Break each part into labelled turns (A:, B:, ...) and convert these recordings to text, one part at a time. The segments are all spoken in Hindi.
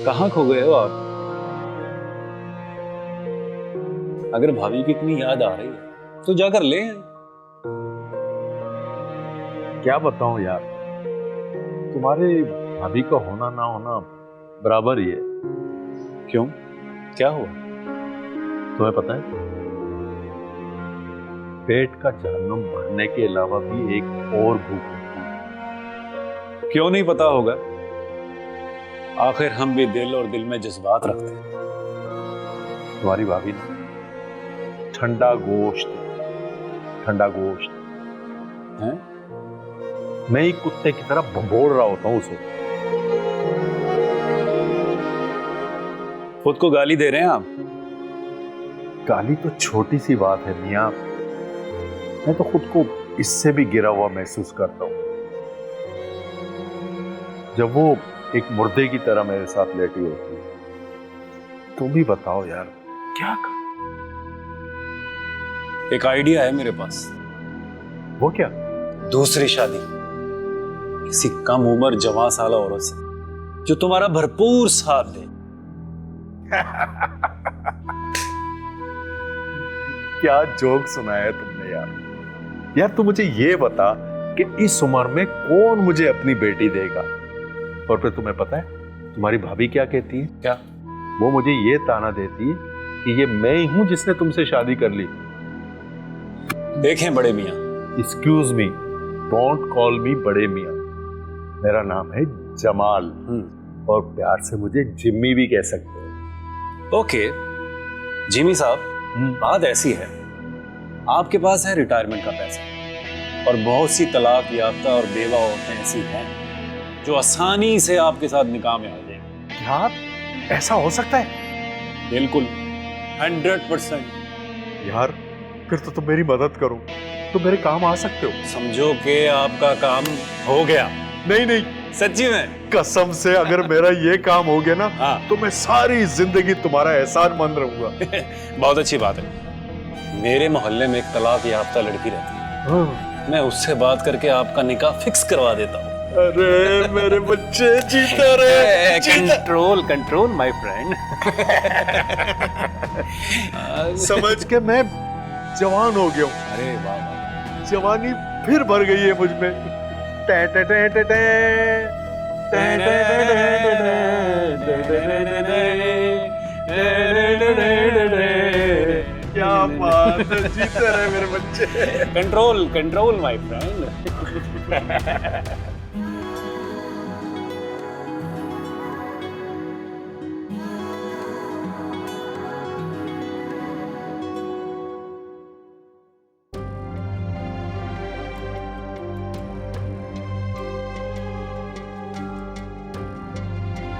A: कहाँ खो गए हो आप? अगर भाभी की इतनी याद आ रही है तो जाकर ले आए।
B: क्या बताऊं यार, तुम्हारे भाभी का होना ना होना बराबर ही है।
A: क्यों, क्या हुआ?
B: तुम्हें पता है, पेट का जहन्नुम भरने के अलावा भी एक और भूख होती है।
A: क्यों नहीं पता होगा, आखिर हम भी दिल और दिल में जज्बात रखते हैं।
B: तुम्हारी भाभी ने ठंडा गोश्त
A: हैं?
B: मैं ही कुत्ते की तरह भंभोड़ रहा होता हूं उसे।
A: खुद को गाली दे रहे हैं आप?
B: गाली तो छोटी सी बात है मियां, मैं तो खुद को इससे भी गिरा हुआ महसूस करता हूं जब वो एक मुर्दे की तरह मेरे साथ लेटी होती है। तुम भी बताओ यार, क्या कर?
A: एक आइडिया है मेरे पास।
B: वो क्या?
A: दूसरी शादी किसी कम उम्र जवान साला औरत से जो तुम्हारा भरपूर साथ दे।
B: क्या जोक सुनाया है तुमने यार। यार तू मुझे ये बता कि इस उम्र में कौन मुझे अपनी बेटी देगा? और फिर तुम्हें पता है तुम्हारी भाभी क्या कहती है?
A: क्या?
B: वो मुझे ये ताना देती है कि ये मैं ही हूं जिसने तुमसे शादी कर ली।
A: देखें बड़े मियां,
B: excuse me, don't call me बड़े मियां। मेरा नाम है जमाल और प्यार से मुझे जिम्मी भी कह सकते हो।
A: ओके जिमी साहब, बात ऐसी है, आपके पास है रिटायरमेंट का पैसा और बहुत सी तलाक याफ्ता और बेवा औरतें ऐसी हैं जो आसानी से आपके साथ निकाह में आ जाएंगी।
B: यार ऐसा हो सकता है?
A: बिल्कुल 100%।
B: यार फिर तो तुम मेरी मदद करो, तुम मेरे काम आ सकते हो।
A: समझो कि आपका काम हो गया।
B: नहीं नहीं,
A: सच्ची में
B: कसम से अगर मेरा ये काम हो गया ना,
A: हाँ।
B: तो मैं सारी जिंदगी तुम्हारा एहसानमंद रहूंगा।
A: बहुत अच्छी बात है। मेरे मोहल्ले में एक तलाक याफ्ता लड़की रहती है, मैं उससे बात करके आपका निकाह फिक्स करवा देता हूँ।
B: अरे मेरे बच्चे जीते रहे।
A: Control control my friend.
B: समझ के मैं जवान हो गया हूँ।
A: अरे वाह वाह,
B: जवानी फिर भर गई है मुझ में। टे टे टे टे टे, टे टे टे टे। क्या बात है, जीते रहे मेरे बच्चे।
A: Control control my friend.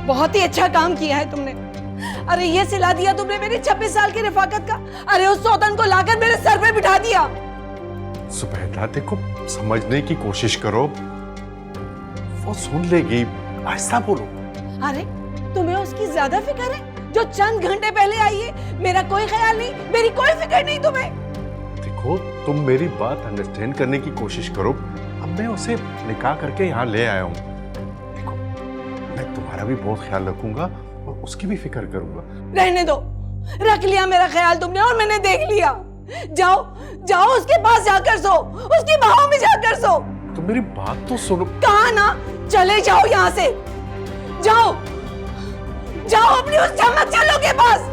C: बहुत ही अच्छा काम किया है तुमने। अरे ये सिला दिया तुमने मेरी 26 साल की रफाकत का। अरे उस सौतन को लाकर मेरे सर पे बिठा दिया।
B: सुबैदा देखो, समझने की कोशिश करो, वो सुन लेगी। ऐसा बोलो।
C: अरे तुम्हें उसकी ज्यादा फिक्र है जो चंद घंटे पहले आई है। मेरा कोई ख्याल नहीं, मेरी कोई फिक्र नहीं तुम्हें।
B: देखो तुम मेरी बात अंडरस्टैंड करने की कोशिश करो। अब मैं उसे निकाह करके यहाँ ले आया हूँ। देखो मैं तुम्हारा भी बहुत ख्याल रखूंगा और उसकी भी फिक्र करूंगा।
C: रहने दो, रख लिया मेरा ख्याल तुमने और मैंने देख लिया। जाओ जाओ उसके पास जाकर सो, उसकी बाहों में जाकर सो।
B: तुम मेरी बात तो सुनो।
C: कहा ना, चले जाओ यहाँ से। जाओ जाओ अपनी उस चमक चलो के पास।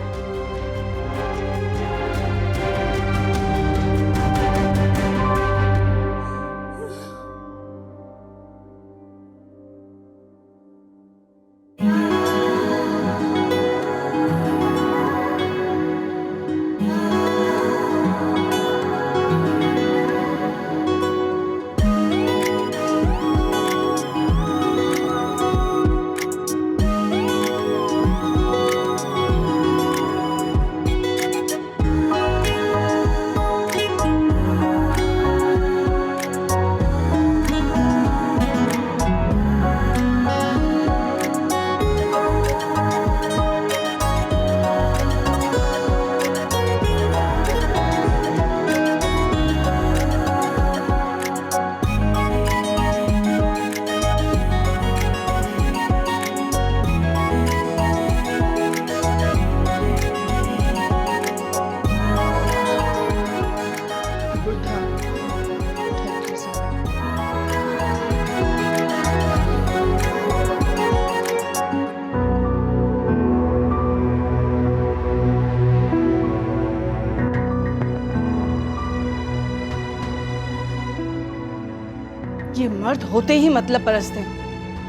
C: मर्द होते ही मतलब परस्त हैं।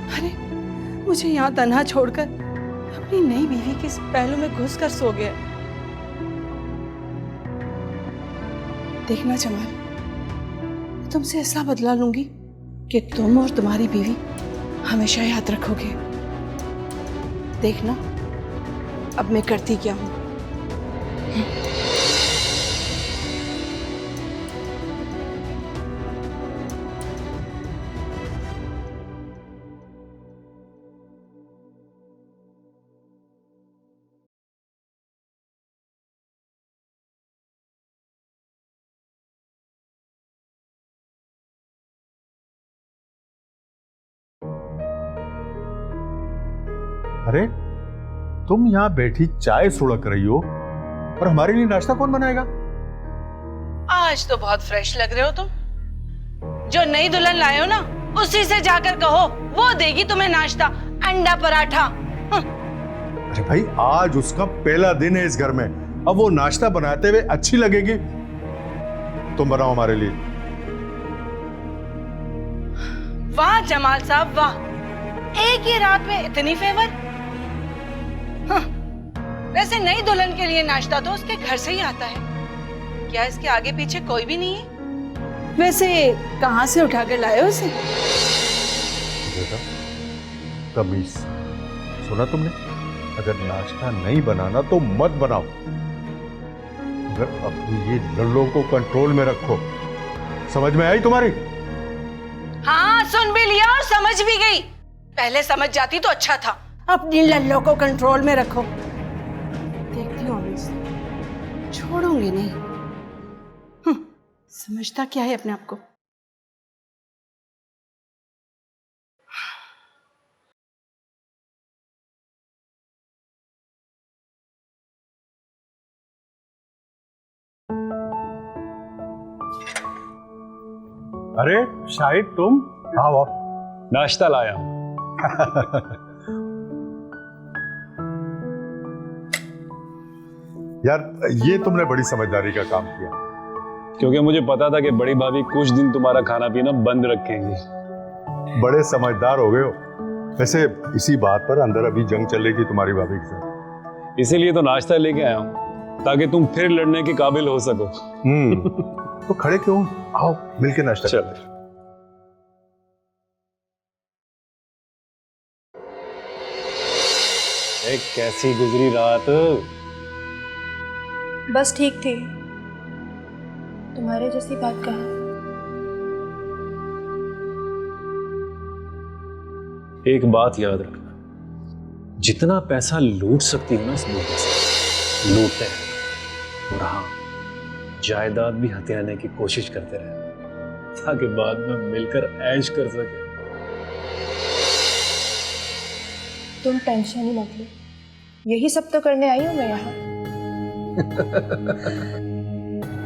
C: अरे मुझे यहाँ तन्हा छोड़कर अपनी नई बीवी के पहलू में घुसकर सो गया। देखना जमाल, तुमसे ऐसा बदला लूंगी कि तुम और तुम्हारी बीवी हमेशा याद रखोगे। देखना अब मैं करती क्या हूं।
B: अरे तुम यहाँ बैठी चाय सुड़क रही हो और हमारे लिए नाश्ता कौन बनाएगा?
C: आज तो बहुत फ्रेश लग रहे हो तुम। जो नई दुल्हन लाए हो ना, उसी से जाकर कहो, वो देगी तुम्हें नाश्ता, अंडा पराठा।
B: अरे भाई, आज उसका पहला दिन है इस घर में, अब वो नाश्ता बनाते हुए अच्छी लगेगी? तुम बनाओ हमारे लिए।
C: वाह जमाल साहब वाह, एक ही रात में इतनी फेवर। वैसे नई दुल्हन के लिए नाश्ता तो उसके घर से ही आता है, क्या इसके आगे पीछे कोई भी नहीं है? वैसे कहां से उठा कर लाए हो उसे?
B: बेटा तमीज, सुना तुमने? अगर नाश्ता नहीं बनाना तो मत बनाओ, मगर अपनी ये लल्लों को कंट्रोल में रखो। समझ में आई तुम्हारी?
C: हाँ सुन भी लिया और समझ भी गई। पहले समझ जाती तो अच्छा था। अपनी लल्लों को कंट्रोल में रखो। देखती हूँ छोड़ूंगी नहीं। समझता क्या है अपने आप को?
B: अरे शाहिद, तुम आओ।
A: नाश्ता लाया हूं।
B: यार ये तुमने बड़ी समझदारी का काम किया,
A: क्योंकि मुझे पता था कि बड़ी भाभी कुछ दिन तुम्हारा खाना पीना बंद रखेंगी।
B: बड़े समझदार हो गए हो। वैसे इसी बात पर अंदर अभी जंग चल रही थी तुम्हारी भाभी के साथ,
A: इसीलिए तो नाश्ता लेके आया हूं, ताकि तुम फिर लड़ने के काबिल हो सको।
B: तो खड़े क्यों? आओ मिलके नाश्ता
A: चल।
B: करते हैं।
A: कैसी गुजरी रात?
D: बस ठीक थी, तुम्हारे जैसी बात कहा।
A: एक बात याद रखना, जितना पैसा लूट सकती हो ना इस दुनिया से लूटते हैं, और हाँ जायदाद भी हथियाने की कोशिश करते रहे, ताकि बाद में मिलकर ऐश कर सके।
D: तुम टेंशन ही मत लो, यही सब तो करने आई हूं मैं यहाँ।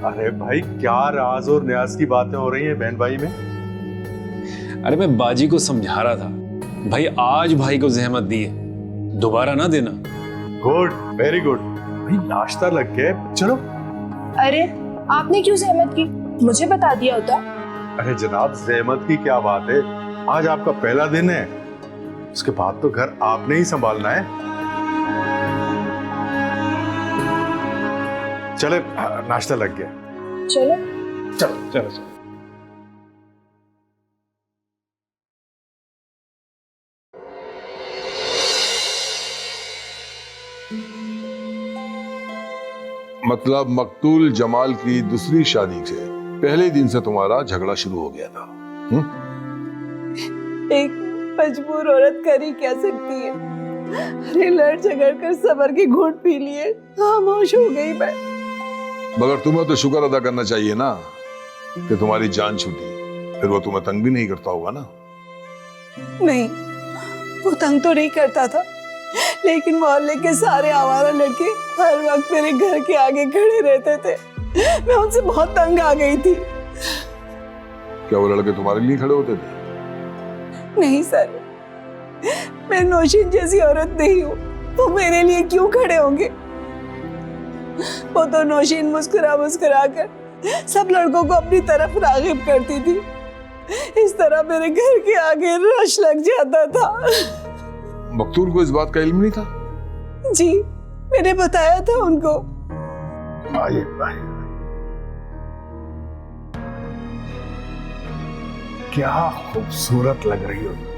B: अरे भाई, क्या राज और न्याज की बातें हो रही हैं बहन भाई में?
A: अरे मैं बाजी को समझा रहा था, भाई आज भाई को जहमत दी है, दोबारा ना देना।
B: Good, very good. भाई नाश्ता लग गया, चलो।
D: अरे आपने क्यों सहमत की? मुझे बता दिया होता।
B: अरे जनाब, जहमत की क्या बात है, आज आपका पहला दिन है, उसके बाद तो घर आपने ही संभालना है। चले, नाश्ता लग गया,
D: चलो
B: चलो
A: चलो चलो।
E: मतलब मकतूल जमाल की दूसरी शादी से पहले दिन से तुम्हारा झगड़ा शुरू हो गया था?
C: एक मजबूर औरत कर ही क्या सकती है? अरे लड़ झगड़ कर सबर की घूंट पी लिए, खामोश हो गई मैं।
E: मगर तुम्हें तो शुक्र अदा करना चाहिए ना कि तुम्हारी जान छूटी, फिर वो तुम्हें तंग भी नहीं करता होगा ना?
C: नहीं, वो तंग तो नहीं करता था, लेकिन मोहल्ले के सारे आवारा लड़के हर वक्त मेरे घर के आगे खड़े रहते थे। मैं उनसे बहुत तंग आ गई थी।
E: क्या वो लड़के तुम्हारे लिए खड़े होते थे?
C: नहीं सर, मैं नौशीन जैसी औरत नहीं हूँ, वो मेरे लिए क्यों खड़े होंगे? वो तो नौशीन मुस्कुरा मुस्कुरा कर सब लड़कों को अपनी तरफ रागिब करती थी, इस तरह मेरे घर के आगे रश लग जाता था।
E: मकतूल को इस बात का इल्म नहीं था?
C: जी, मैंने बताया था उनको।
F: क्या खूबसूरत लग रही हो।